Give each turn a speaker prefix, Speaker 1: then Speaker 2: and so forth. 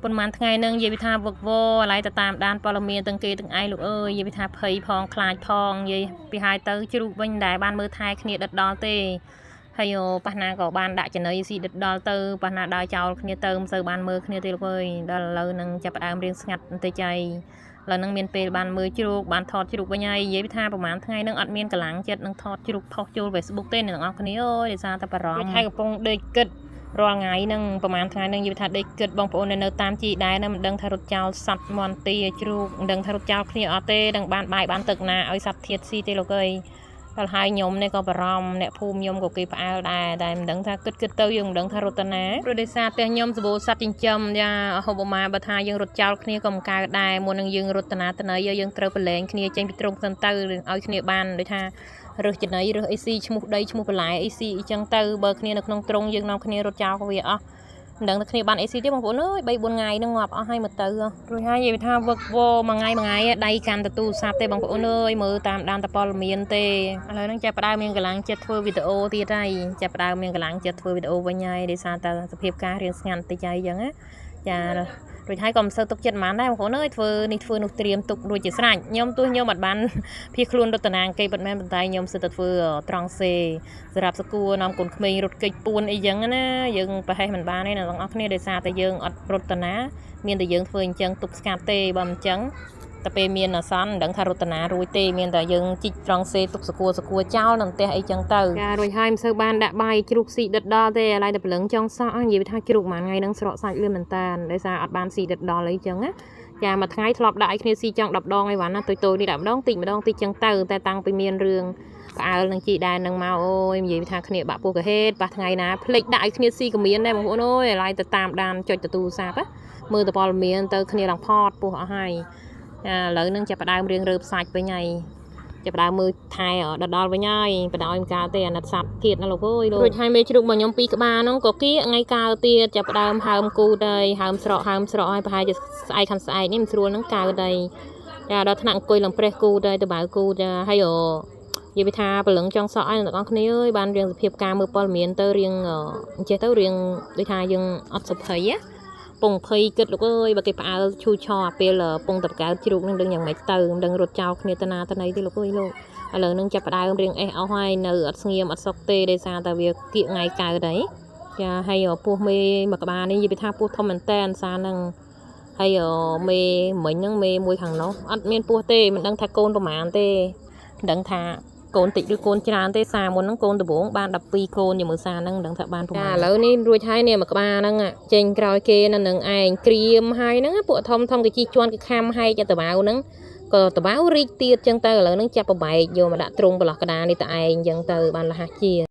Speaker 1: ប៉ុន្មានថ្ងៃនឹងនិយាយពីថាវឹកវរឡៃទៅតាមដានព័ត៌មានទាំងគេទាំងឯងលោកអើយនិយាយពីថាភ័យផងខ្លាចផងនិយាយពីហើយទៅជ្រូកវិញដែរបានមើលថែគ្នាដិតដល់ទេហើយប៉ះណាក៏បានដាក់ចំណីស៊ីដិតដល់ទៅប៉ះណាដើរចោលគ្នាទៅមិនសូវបានមើលគ្នាទេលោកអើយដល់ឥឡូវនឹងចាប់ផ្ដើមរៀងស្ងាត់បន្តិចហើយឥឡូវនឹងមានពេលបានមើលជ្រូកបានថតជ្រូកវិញហើយនិយាយពីថាប្រហែលថ្ងៃនឹងអត់មានកម្លាំងចិត្តនឹងថតជ្រូកផុសចូល Facebook ទេអ្នកទាំងអស់គ្នាអើយដោយសារតែបារម្ភហើយកំពុងដេកគិតរាល់ថ្ងៃនឹងប្រហែលថ្ងៃនឹងនិយាយថាដេកគិតបងប្អូននៅតាមជីដែរនឹងមិនដឹងថារត់ចោលសัตว์មន្ទីជ្រូកមិនដឹងថារត់ចោលគ្នាអត់ទេនឹងបានបាយបានទឹកណាឲ្យសัตว์ធាតស៊ីទេលោកអើយដល់ហើយខ្ញុំនេះក៏បារម្ភអ្នកភូមិខ្ញុំក៏គេផ្អើលដែរតែមិនដឹងថាគិតទៅយើងមិនដឹងថារត់ទៅណាព្រោះដោយសារផ្ទះខ្ញុំសម្បូរសัตว์ចិញ្ចឹមយ៉ាហូបម៉ាបើថាយើងរត់ចោលគ្នាក៏មិនកើតដែរមុននឹងយើងរត់ទៅណាទៅណីយើងត្រូវប្រឡែងគ្នាចេញពីទ្រុងសិនទៅឲ្យគ្នាបានដូចថារើសចំណីរើសអីស៊ីឈ្មោះដីឈ្មោះបន្លែអីស៊ីអញ្ចឹងទៅបើគ្នានៅក្នុងទ្រុងយើងនាំគ្នារត់ចោលក៏វាអស់មិនដឹងថាគ្នាបានអីស៊ីទេបងប្អូនអើយ3 4ថ្ងៃនឹងងាប់អស់ហើយមកទៅរួចហើយនិយាយថាវឹកវរមួយថ្ងៃដៃកាន់ទៅទូរស័ព្ទទេបងប្អូនអើយមើលតាមដានតព័ត៌មានទេឥឡូវហ្នឹងចាប់ផ្ដើមមានកម្លាំងចិត្តធ្វើវីដេអូទៀតហើយចាប់ផ្ដើមមានកម្លាំងចិត្តធ្វើវីដេអូវិញហើយដោយសារតែសភាពការរៀងស្ងាត់តិចហើយអញ្ចឹងណាចារួចហើយក៏មិនសូវទុកចិត្តហ្មងដែរបងប្អូនអើយធ្វើនេះធ្វើនោះត្រៀមទុករួចជាស្រេចខ្ញុំទោះខ្ញុំអត់បានភៀសខ្លួនរត់តាណាងគេប៉ុន្តែខ្ញុំសិតតែធ្វើត្រង់សេសម្រាប់សកួរនាំកូនក្មេងរត់កិច្ចពួនអីចឹងណាយើងប្រហែលមិនបានទេអ្នកទាំងអស់គ្នាដោយសារតែយើងអត់រត់តាណាមានតែយើងធ្វើអញ្ចឹងទប់ស្កាត់ទេបើមិនអញ្ចឹងតែពេលមានអាសន្នមិនដឹងថារត់តាណារួចទេមានតែយើងជីកត្រង់សេទុកសកួរចោលនៅផ្ទះអីចឹងទៅចារួចហើយមិនសូវបានដាក់បាយជ្រូកស៊ីដិតដល់ទេឥឡូវតែព្រលឹងចង់សក់និយាយថាជ្រូកមួយថ្ងៃហ្នឹងស្រកសាច់លឿនមែនតាដោយសារអត់បានស៊ីដិតដល់អីចឹងណាចាមួយថ្ងៃធ្លាប់ដាក់ឲ្យគ្នាស៊ីចង់10 ដងអីវ៉ាន់ណាតូចនេះដាក់ម្ដងតិចចឹងទៅតែតាំងពីមានរឿងផ្អើលនឹងជីដែរនឹងមកអូយនិយាយថាគ្នាបាក់ពោះកាហេតប៉ះថ្ងៃណាភ្លេចដាក់ឲ្យគ្នាស៊ីក៏មានដែរបងប្អូនអើយឥឡូវទៅតាមដានចុចទូរស័ព្ទមើលតព័ត៌មានទៅគ្នាឡើងផតពោះអស់ហើយឥឡូវនឹងចាប់ផ្ដើមរៀងរើផ្សាច់វិញហើយចាប់ផ្ដើមមើលថែដល់វិញហើយបដ ாய் មិនកើតទេអាណិតសัตว์ទៀតណាលោកអើយរួចហើយមេជ្រូករបស់ខ្ញុំ2ក្បាលហ្នឹងក៏គៀថ្ងៃកើតទៀតចាប់ផ្ដើមហើមគូទៅហើមស្រកហើយប្រហែលជាស្អែកខាងស្អែកនេះមិនស្រួលហ្នឹងកើតទៅចាដល់ថ្នាក់អង្គុយឡើងប្រេះគូទៅបើគូចាហើយនិយាយថាព្រលឹងចង់សក់ឲ្យអ្នកនរគ្នាអើយបានរៀងសភាពការមើលព័ត៌មានទៅរៀងអញ្ចេះទៅរៀងដូចថាយើងអត់សុភ័យណាពងភ័យគិតលោកអើយបើគេផ្អើលឈូឆោពេលពងតបកើតជ្រូកនឹងដឹងយ៉ាងម៉េចទៅមិនដឹងរត់ចោលគ្នាទៅណាទៅណីទេលោកអើយលោកឥឡូវនឹងចាប់ផ្ដើមរៀងអេសអស់ហើយនៅអត់ស្ងៀមអត់សុខទេដោយសារតែវាគៀកថ្ងៃកើតហើយចាហើយពោះមេមួយក្បាលនេះនិយាយថាពោះធំមែនតែនសារនឹងហើយមេមិញហ្នឹងមេមួយខាងនោះអត់មានពោះទេមិនដឹងថាកូនប្រមាណទេមិនដឹងថាកូនតិចឬកូនច្រើនទេសារមុនហ្នឹងកូនដំបងបាន12 កូនជាមួយសារហ្នឹងមិនដឹងថាបានប្រមាណឥឡូវនេះរួចហើយនេះមួយក្បាលហ្នឹងចេញក្រោយគេនៅនឹងឯងក្រៀមហើយហ្នឹងពួកធំគេជីជន់គេខំហែកតបៅហ្នឹងក៏តបៅរីកទៀតចឹងទៅឥឡូវហ្នឹងចាប់ប្របែកយកមកដាក់ទ្រុងប្រឡោះកដានេះតឯងចឹងទៅបានលះជា